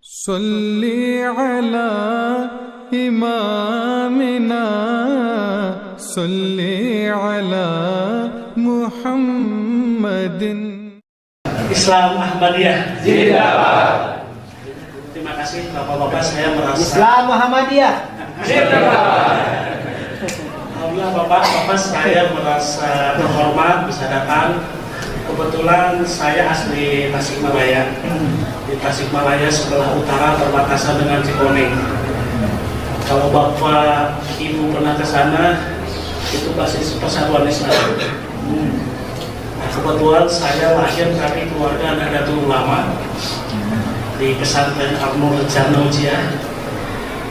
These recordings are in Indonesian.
Salli ala imamina, salli ala Muhammadin. Islam Ahmadiyah. Zindabad. Terima kasih Bapak-bapak, saya merasa Islam Muhammadiyah. Zindabad. Alhamdulillah Bapak-bapak, saya merasa terhormat bisa datang. Kebetulan saya asli Tasikmalaya. Di Tasikmalaya sebelah utara perbatasan dengan Cikoneng. Kalau Bapak Ibu pernah ke sana, itu pasti Persatuan Islam. Kebetulan saya lahir dari keluarga Nahdlatul Ulama di pesantren Al-Nur Janaujiah.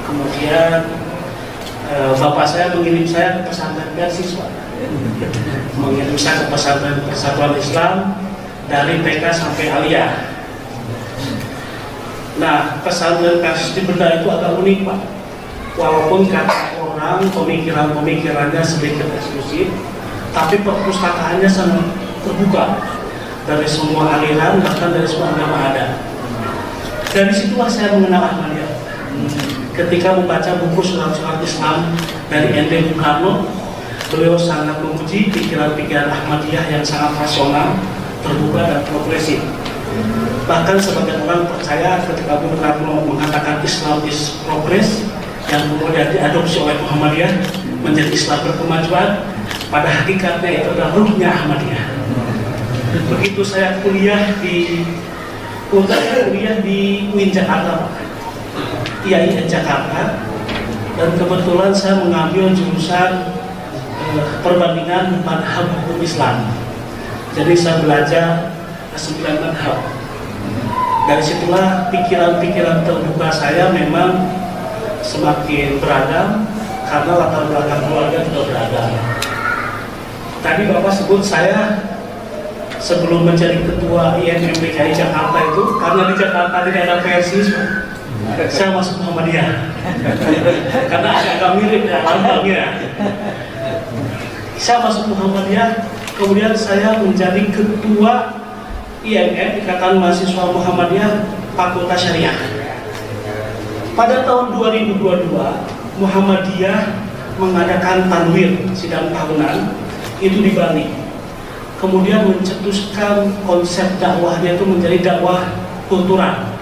Kemudian bapak saya mengirim saya ke pesantren beasiswa, mengirim saya ke pesantren Persatuan Islam dari TK sampai Aliyah. Nah, pesantren Persis di Benda itu agak unik Pak. Walaupun kata orang pemikirannya sedikit eksklusif, tapi perpustakaannya sangat terbuka dari semua aliran, bahkan dari semua agama ada. Dari situlah saya mengenal Ahmadiyah. Ketika membaca buku surat-surat Islam dari N.D. Bung Karno, beliau sangat memuji pikiran-pikiran Ahmadiyah yang sangat rasional, terbuka dan progresif. Bahkan sebagian orang percaya ketika Bung Karno mengatakan Islam is progress, yang kemudian diadopsi oleh Muhammadiyah menjadi Islam berkemajuan, pada hakikatnya itu adalah ruhnya Ahmadiyah. Begitu saya kuliah di UIN Jakarta, IAIN Jakarta, dan kebetulan saya mengambil jurusan perbandingan madhab hukum Islam. Jadi saya belajar 9 madhab. Dari situlah pikiran-pikiran terbuka saya memang semakin beragam karena latar belakang keluarga juga beragam. Tadi Bapak sebut saya sebelum menjadi ketua IMMDKI Jakarta itu, karena di Jakarta tidak ada Persis, saya masuk Muhammadiyah. Karena agak mirip ya lambangnya. Saya masuk Muhammadiyah, kemudian saya menjadi ketua IMM, Ikatan Mahasiswa Muhammadiyah Fakultas Syariah. Pada tahun 2022, Muhammadiyah mengadakan tanwir sidang tahunan itu di Bali. Kemudian mencetuskan konsep dakwahnya itu menjadi dakwah kultural.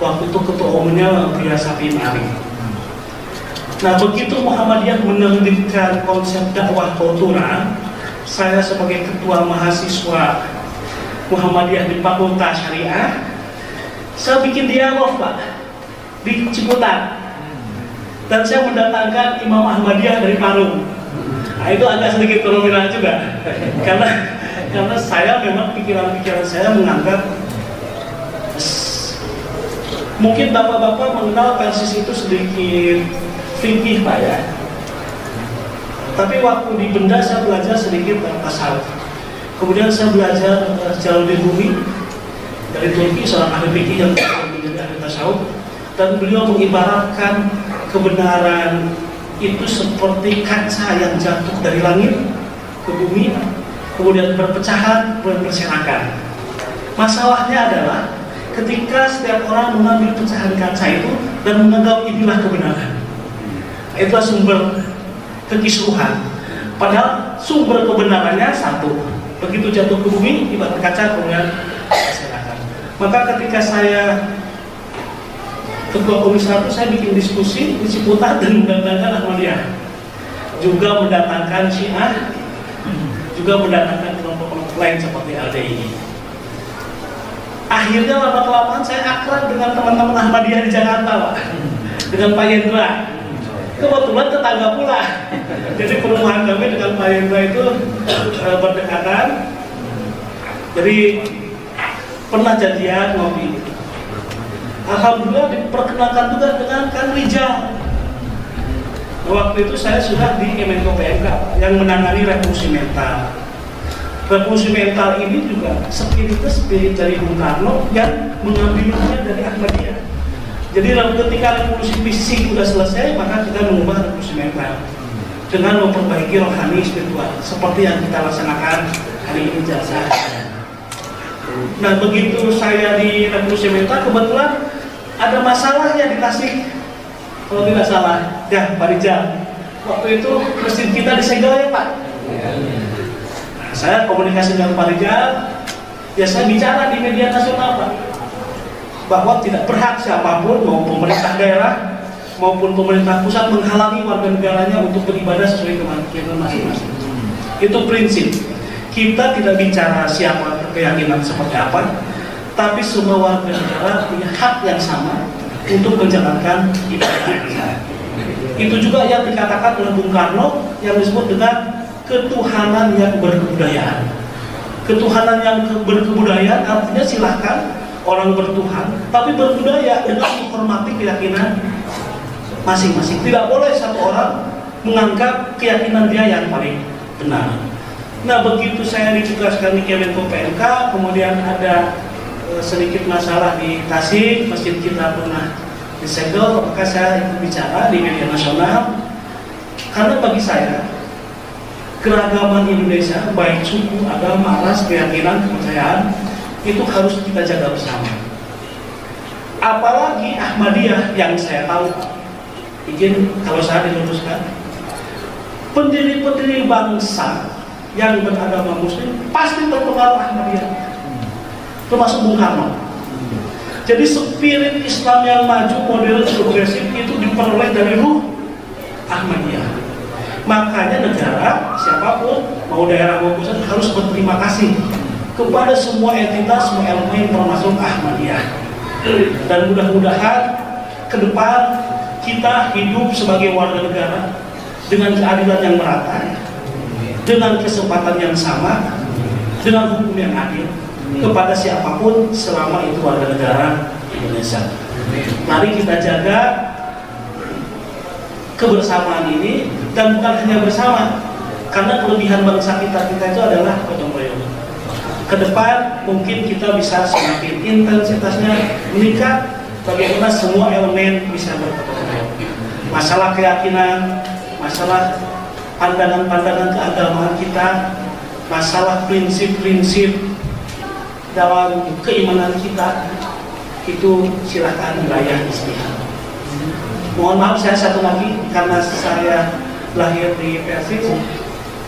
Waktu itu ketua umumnya Buya Safi Ma'arif. Nah, begitu Muhammadiyah menerbitkan konsep dakwah kultural, saya sebagai ketua mahasiswa Muhammadiyah di Fakultas Syariah, saya bikin dialog Pak di Ciputat, dan saya mendatangkan Imam Ahmadiyah dari Parung. Nah, itu agak sedikit fenomenal juga, karena saya memang pikiran-pikiran saya menganggap mungkin bapak-bapak mengenal Persis itu sedikit fikih Pak ya. Tapi waktu di Benda saya belajar sedikit tasawuf. Kemudian saya belajar Jalaluddin Rumi dari Turki, seorang ahli fikih yang menjadi ahli tasawuf, dan beliau mengibaratkan kebenaran itu seperti kaca yang jatuh dari langit ke bumi, kemudian berpecahan, kemudian berserakan. Masalahnya adalah ketika setiap orang mengambil pecahan kaca itu dan menganggap inilah kebenaran, itulah sumber kekisruhan. Padahal sumber kebenarannya satu. Begitu jatuh ke bumi, ibarat kaca, kemudian berserakan. Maka ketika saya ketua komisi 1, saya bikin diskusi di Ciputat dan mendatangkan Ahmadiyah, juga mendatangkan Syiah, juga mendatangkan kelompok-kelompok lain seperti LDI. Akhirnya lama-kelamaan saya akrab dengan teman-teman Ahmadiyah di Jakarta Pak, dengan Pak Yendra. Kebetulan tetangga pula, jadi perumahan kami dengan Pak Yendra itu berdekatan. Jadi pernah jadian ngopi. Alhamdulillah diperkenalkan juga dengan Kang Rijal. Waktu itu saya sudah di Kemenko PMK yang menangani revolusi mental. Revolusi mental ini juga spirit dari Bung Karno yang mengambilnya dari Ahmadiyah. Jadi ketika revolusi fisik sudah selesai, maka kita mengubah revolusi mental dengan memperbaiki rohani spiritual seperti yang kita laksanakan hari ini jasa. Nah, begitu saya di revolusi mental, kebetulan ada masalah ya di Tasik, kalau tidak salah, ya Pak Rijal. Waktu itu mesin kita disegel ya Pak. Nah, saya komunikasi dengan Pak Rijal, ya saya bicara di media nasional Pak, bahwa tidak berhak siapapun, mau pemerintah daerah maupun pemerintah pusat, menghalangi warga negaranya untuk beribadah sesuai keyakinan masing-masing. Itu prinsip. Kita tidak bicara siapa keyakinan seperti apa, tapi semua warga negara punya hak yang sama untuk menjalankan ibadah. Itu juga yang dikatakan oleh Bung Karno yang disebut dengan ketuhanan yang berkebudayaan. Ketuhanan yang berkebudayaan artinya silahkan orang bertuhan, tapi berbudaya dengan menghormati keyakinan masing-masing. Tidak boleh satu orang menganggap keyakinan dia yang paling benar. Nah, begitu saya ditugaskan di Kemenko PMK, kemudian ada sedikit masalah di Tasik, masjid kita pernah disegel, maka saya ikut bicara di media nasional. Karena bagi saya, keragaman Indonesia, baik suku, agama, ras, keyakinan, kepercayaan, itu harus kita jaga bersama. Apalagi Ahmadiyah yang saya tahu, izin kalau saya diluruskan, pendiri-pendiri bangsa yang beragama Muslim pasti terpengaruh Ahmadiyah, termasuk Bung Karno. Jadi spirit Islam yang maju, modern, progresif itu diperoleh dari ruh Ahmadiyah. Makanya negara, siapapun, mau daerah mau pusat, harus berterima kasih kepada semua entitas, semua elemen termasuk Ahmadiyah. Dan mudah-mudahan ke depan kita hidup sebagai warga negara dengan keadilan yang merata, dengan kesempatan yang sama, dengan hukum yang adil kepada siapapun selama itu warga negara Indonesia. Mari kita jaga kebersamaan ini, dan bukan hanya bersama, karena kelebihan bangsa kita itu adalah gotong royong. Ke depan mungkin kita bisa semakin intensitasnya meningkat, bagaimana semua elemen bisa bergotong royong. Masalah keyakinan, masalah pandangan-pandangan keagamaan kita, masalah prinsip-prinsip dalam keimanan kita, itu silakan wilayah istihad. Mohon maaf saya satu lagi, karena saya lahir di Persib,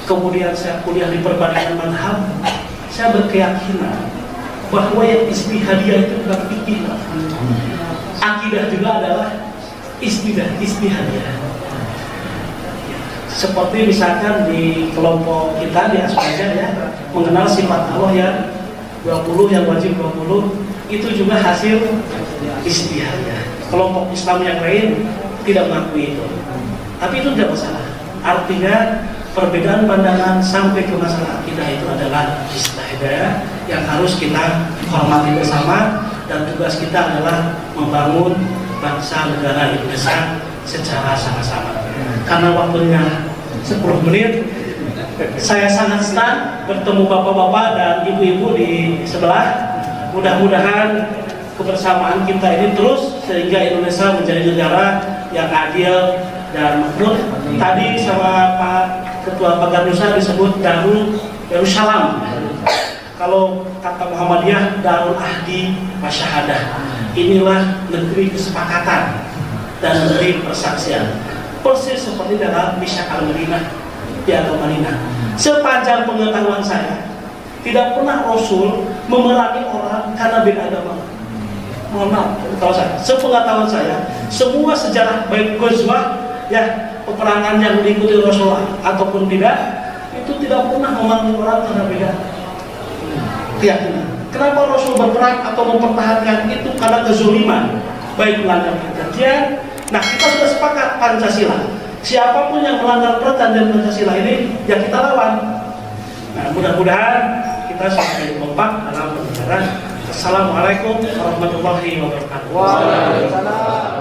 kemudian saya kuliah di perbandingan manhaj, saya berkeyakinan bahwa yang istihadiyah itu bukan fikih. Akidah juga adalah istihadiyah. Seperti misalkan di kelompok kita di Aswaja ya, mengenal sifat Allah ya 20 yang wajib 20, itu juga hasil istihadiyah. Kelompok Islam yang lain tidak mengakui itu, tapi itu tidak masalah. Artinya perbedaan pandangan sampai ke masalah akidah itu adalah istihadiyah yang harus kita hormati bersama, dan tugas kita adalah membangun bangsa negara Indonesia secara sama-sama. Karena waktunya 10 menit, saya sangat senang bertemu bapak-bapak dan ibu-ibu di sebelah. Mudah-mudahan kebersamaan kita ini terus sehingga Indonesia menjadi negara yang adil dan makmur. Tadi sama Pak Ketua Paganusa disebut Darussalam. Kalau kata Muhammadiyah, Darul Ahdi wa Syahadah. Inilah negeri kesepakatan dan negeri persaksian. Persis seperti dalam Misyak Al-Madinah, Piagam Madinah. Sepanjang pengetahuan saya, tidak pernah Rasul memerangi orang karena beda agama. Mohon maaf, kalau saya, sepengetahuan saya, semua sejarah baik Ghazwah, ya peperangan yang diikuti Rasulullah ataupun tidak, itu tidak pernah memerangi orang karena beda keyakinan. Kenapa Rasul berperang atau mempertahankan itu? Karena kezuliman, baik melanggar perjanjian. Nah, kita sudah sepakat Pancasila. Siapapun yang melanggar perjanjian Pancasila ini, ya kita lawan. Nah, mudah-mudahan kita semakin kompak dalam berbicara. Assalamualaikum warahmatullahi wabarakatuh. Waalaikumsalam.